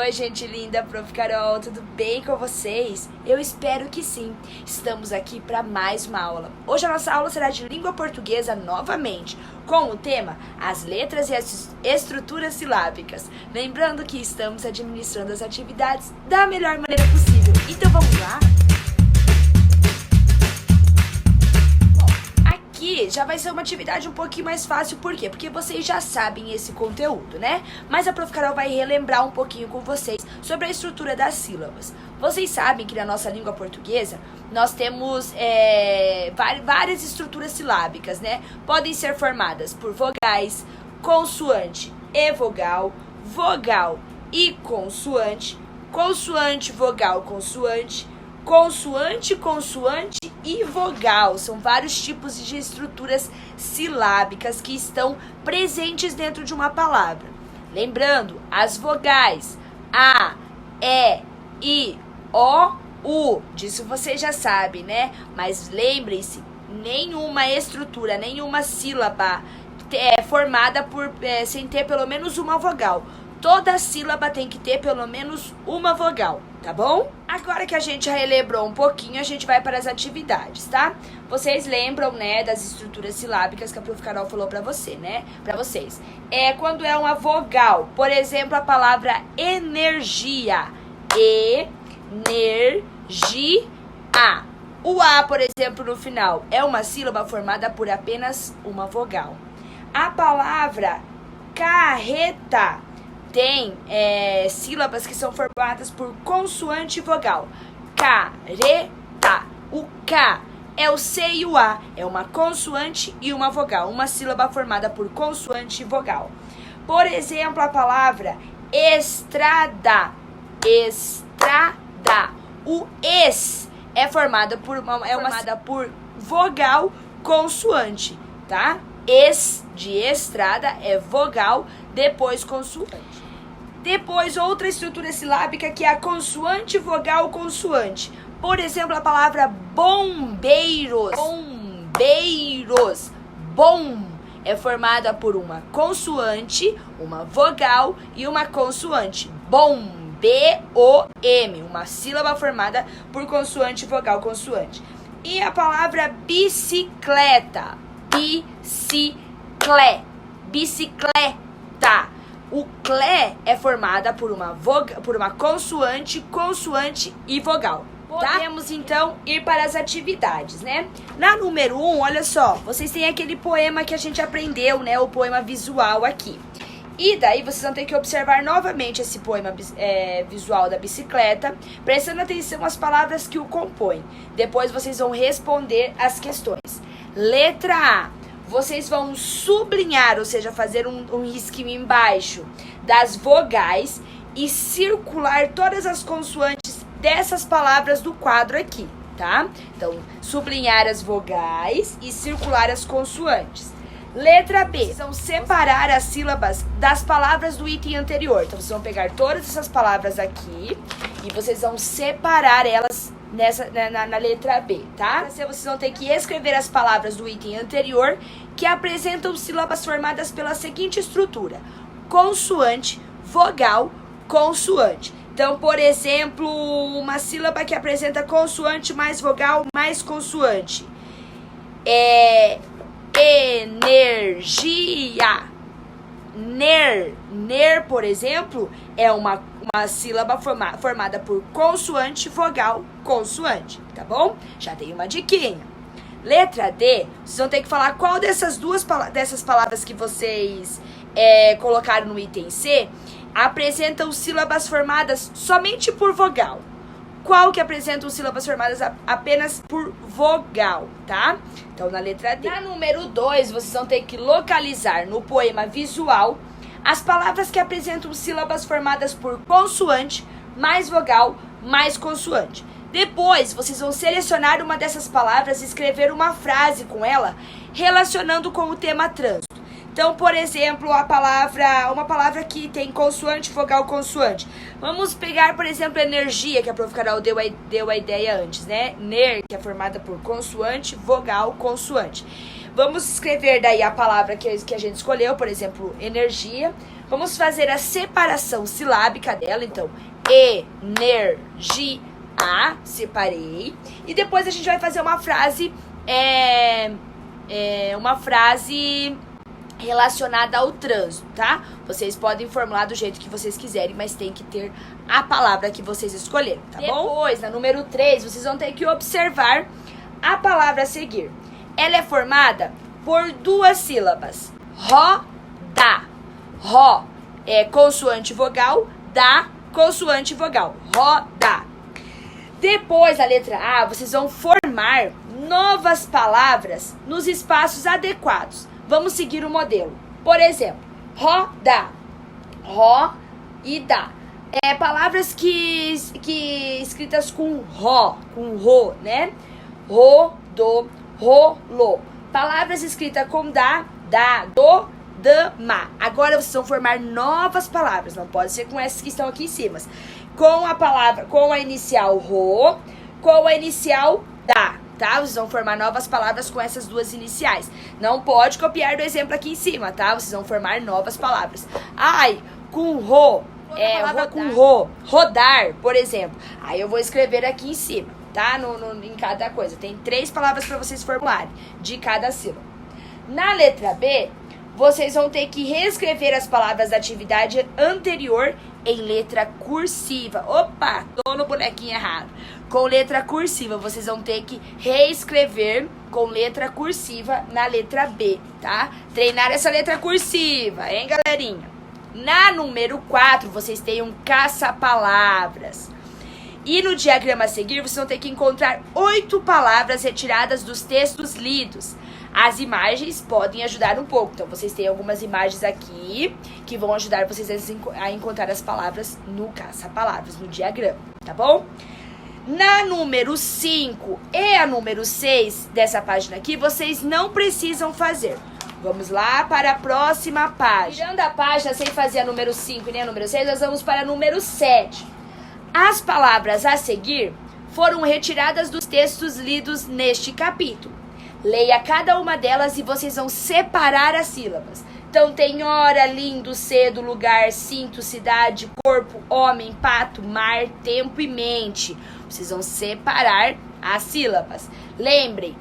Oi, gente linda, Prof. Carol, tudo bem com vocês? Eu espero que sim. Estamos aqui para mais uma aula. Hoje a nossa aula será de língua portuguesa novamente, com o tema As letras e as estruturas silábicas. Lembrando que estamos administrando as atividades da melhor maneira possível. Então vamos lá? Aqui já vai ser uma atividade um pouquinho mais fácil, por quê? Porque vocês já sabem esse conteúdo, né? Mas a Prof. Carol vai relembrar um pouquinho com vocês sobre a estrutura das sílabas. Vocês sabem que na nossa língua portuguesa nós temos várias estruturas silábicas, né? Podem ser formadas por vogais, consoante e vogal, vogal e consoante, consoante, vogal, consoante, consoante, consoante e vogal. São vários tipos de estruturas silábicas que estão presentes dentro de uma palavra. Lembrando, as vogais A, E, I, O, U. Disso você já sabe, né? Mas lembrem-se, nenhuma estrutura, nenhuma sílaba é formada sem ter pelo menos uma vogal. Toda sílaba tem que ter pelo menos uma vogal, tá bom? Agora que a gente já relembrou um pouquinho, a gente vai para as atividades, tá? Vocês lembram, né, das estruturas silábicas que a Prof. Carol falou pra você, né? Pra vocês. Quando é uma vogal, por exemplo, a palavra energia. Energia. O A, por exemplo, no final, é uma sílaba formada por apenas uma vogal. A palavra carreta tem sílabas que são formadas por consoante e vogal. Careta. O K é o C e o A. É uma consoante e uma vogal. Uma sílaba formada por consoante e vogal. Por exemplo, a palavra estrada. Estrada. O es é formada por vogal consoante, tá? Es de estrada é vogal, depois consoante. Depois, outra estrutura silábica que é a consoante, vogal, consoante. Por exemplo, a palavra bombeiros. Bombeiros. Bom é formada por uma consoante, uma vogal e uma consoante. Bom. B-O-M. Uma sílaba formada por consoante, vogal, consoante. E a palavra bicicleta. Bicicleta. O clé é formada por uma consoante, consoante e vogal. Tá? Podemos, então, ir para as atividades, né? Na número 1, olha só, vocês têm aquele poema que a gente aprendeu, né? O poema visual aqui. E daí vocês vão ter que observar novamente esse poema visual da bicicleta, prestando atenção às palavras que o compõem. Depois vocês vão responder as questões. Letra A. Vocês vão sublinhar, ou seja, fazer um risquinho embaixo das vogais e circular todas as consoantes dessas palavras do quadro aqui, tá? Então, sublinhar as vogais e circular as consoantes. Letra B. Vocês vão separar as sílabas das palavras do item anterior. Então, vocês vão pegar todas essas palavras aqui e vocês vão separar elas na letra B, tá? Vocês vão ter que escrever as palavras do item anterior que apresentam sílabas formadas pela seguinte estrutura: consoante, vogal, consoante. Então, por exemplo, uma sílaba que apresenta consoante mais vogal mais consoante. Energia. Ner, por exemplo, é uma sílaba formada por consoante, vogal, consoante, tá bom? Já tem uma diquinha. Letra D, vocês vão ter que falar qual dessas palavras que vocês colocaram no item C apresentam sílabas formadas somente por vogal. Qual que apresentam sílabas formadas apenas por vogal, tá? Então, na letra D. Na número 2, vocês vão ter que localizar no poema visual as palavras que apresentam sílabas formadas por consoante, mais vogal, mais consoante. Depois, vocês vão selecionar uma dessas palavras e escrever uma frase com ela, relacionando com o tema trânsito. Então, por exemplo, uma palavra que tem consoante, vogal, consoante. Vamos pegar, por exemplo, energia, que a Prof. Carol deu a ideia antes, né? Ner, que é formada por consoante, vogal, consoante. Vamos escrever daí a palavra que a gente escolheu, por exemplo, energia. Vamos fazer a separação silábica dela, então, energia, separei. E depois a gente vai fazer uma frase, relacionada ao trânsito, tá? Vocês podem formular do jeito que vocês quiserem, mas tem que ter a palavra que vocês escolheram, tá bom? Depois, na número 3, vocês vão ter que observar a palavra a seguir. Ela é formada por 2 sílabas. Roda. Ro é consoante vogal, da consoante vogal. Roda. Depois, a letra A, vocês vão formar novas palavras nos espaços adequados. Vamos seguir o modelo. Por exemplo, roda. Ro e da. Palavras que escritas com ro, né? Rodou, rolou. Palavras escritas com da, do, dama. Agora vocês vão formar novas palavras. Não pode ser com essas que estão aqui em cima. Com a palavra, com a inicial ro, com a inicial da. Tá? Vocês vão formar novas palavras com essas 2 iniciais. Não pode copiar do exemplo aqui em cima, tá? Vocês vão formar novas palavras. Ai, com ro, ro com ro, rodar, por exemplo. Aí eu vou escrever aqui em cima, tá? Em cada coisa. Tem 3 palavras para vocês formularem de cada sílaba. Na letra B, vocês vão ter que reescrever as palavras da atividade anterior em letra cursiva. Opa, tô no bonequinho errado. Com letra cursiva, vocês vão ter que reescrever com letra cursiva na letra B, tá? Treinar essa letra cursiva, hein, galerinha? Na número 4, vocês têm um caça-palavras. E no diagrama a seguir, vocês vão ter que encontrar 8 palavras retiradas dos textos lidos. As imagens podem ajudar um pouco. Então, vocês têm algumas imagens aqui que vão ajudar vocês a encontrar as palavras no caça-palavras, no diagrama, tá bom? Na número 5 e a número 6 dessa página aqui, vocês não precisam fazer. Vamos lá para a próxima página. Virando a página sem fazer a número 5 e nem a número 6, nós vamos para a número 7. As palavras a seguir foram retiradas dos textos lidos neste capítulo. Leia cada uma delas e vocês vão separar as sílabas. Então tem hora, lindo, cedo, lugar, cinto, cidade, corpo, homem, pato, mar, tempo e mente. Vocês vão separar as sílabas. Lembrem,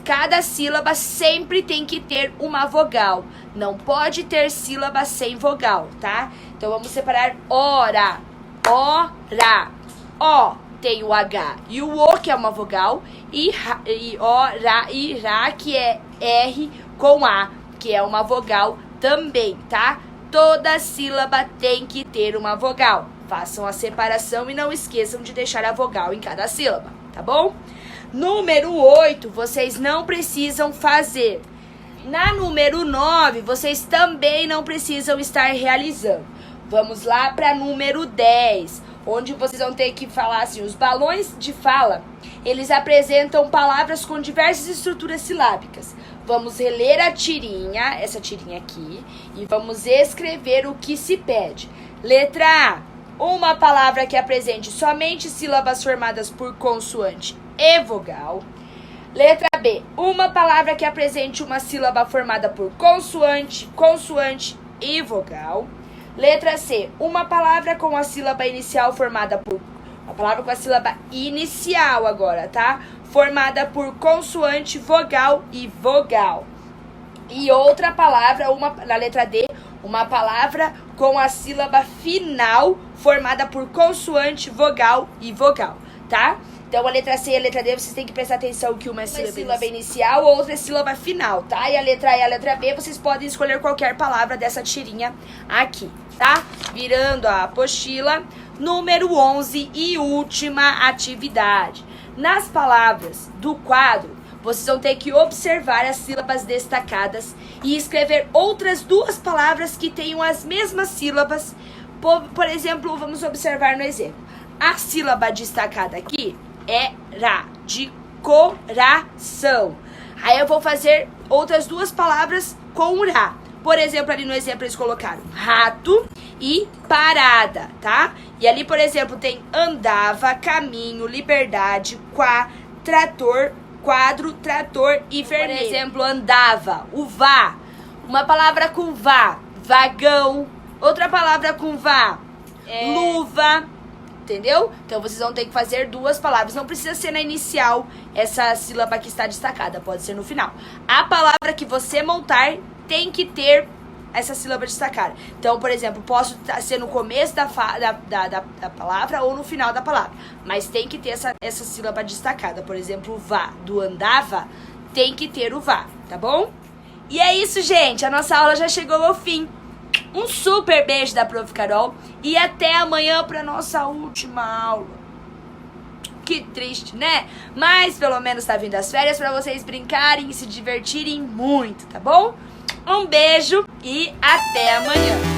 cada sílaba sempre tem que ter uma vogal. Não pode ter sílaba sem vogal, tá? Então vamos separar hora, ora, ó. Tem o H e o O, que é uma vogal, e ora e ra, que é R com A, que é uma vogal também, tá? Toda sílaba tem que ter uma vogal. Façam a separação e não esqueçam de deixar a vogal em cada sílaba, tá bom? Número 8, vocês não precisam fazer. Na número 9, vocês também não precisam estar realizando. Vamos lá para número 10. Onde vocês vão ter que falar assim, os balões de fala, eles apresentam palavras com diversas estruturas silábicas. Vamos reler a tirinha, essa tirinha aqui, e vamos escrever o que se pede. Letra A, uma palavra que apresente somente sílabas formadas por consoante e vogal. Letra B, uma palavra que apresente uma sílaba formada por consoante e vogal. Letra C, uma palavra com a sílaba inicial formada por... Uma palavra com a sílaba inicial agora, tá? Formada por consoante, vogal e vogal. E outra palavra, na letra D, uma palavra com a sílaba final formada por consoante, vogal e vogal, tá? Então, a letra C e a letra D, vocês têm que prestar atenção que uma é sílaba inicial, outra é sílaba final, tá? E a letra A e a letra B, vocês podem escolher qualquer palavra dessa tirinha aqui, tá? Virando a apostila, número 11 e última atividade. Nas palavras do quadro, vocês vão ter que observar as sílabas destacadas e escrever outras 2 palavras que tenham as mesmas sílabas. Por exemplo, vamos observar no exemplo. A sílaba destacada aqui é ra, de coração. Aí eu vou fazer outras 2 palavras com ra. Por exemplo, ali no exemplo eles colocaram rato e parada, tá? E ali, por exemplo, tem andava, caminho, liberdade, trator, quadro, trator e vermelho. Por exemplo, andava, o vá. Uma palavra com vá, vagão. Outra palavra com vá, luva. Entendeu? Então vocês vão ter que fazer duas palavras. Não precisa ser na inicial essa sílaba que está destacada. Pode ser no final. A palavra que você montar tem que ter essa sílaba destacada. Então, por exemplo, posso ser no começo da palavra ou no final da palavra. Mas tem que ter essa sílaba destacada. Por exemplo, o vá do andava tem que ter o vá, tá bom? E é isso, gente. A nossa aula já chegou ao fim. Um super beijo da Prof. Carol e até amanhã para nossa última aula. Que triste, né? Mas pelo menos tá vindo as férias para vocês brincarem e se divertirem muito, tá bom? Um beijo e até amanhã.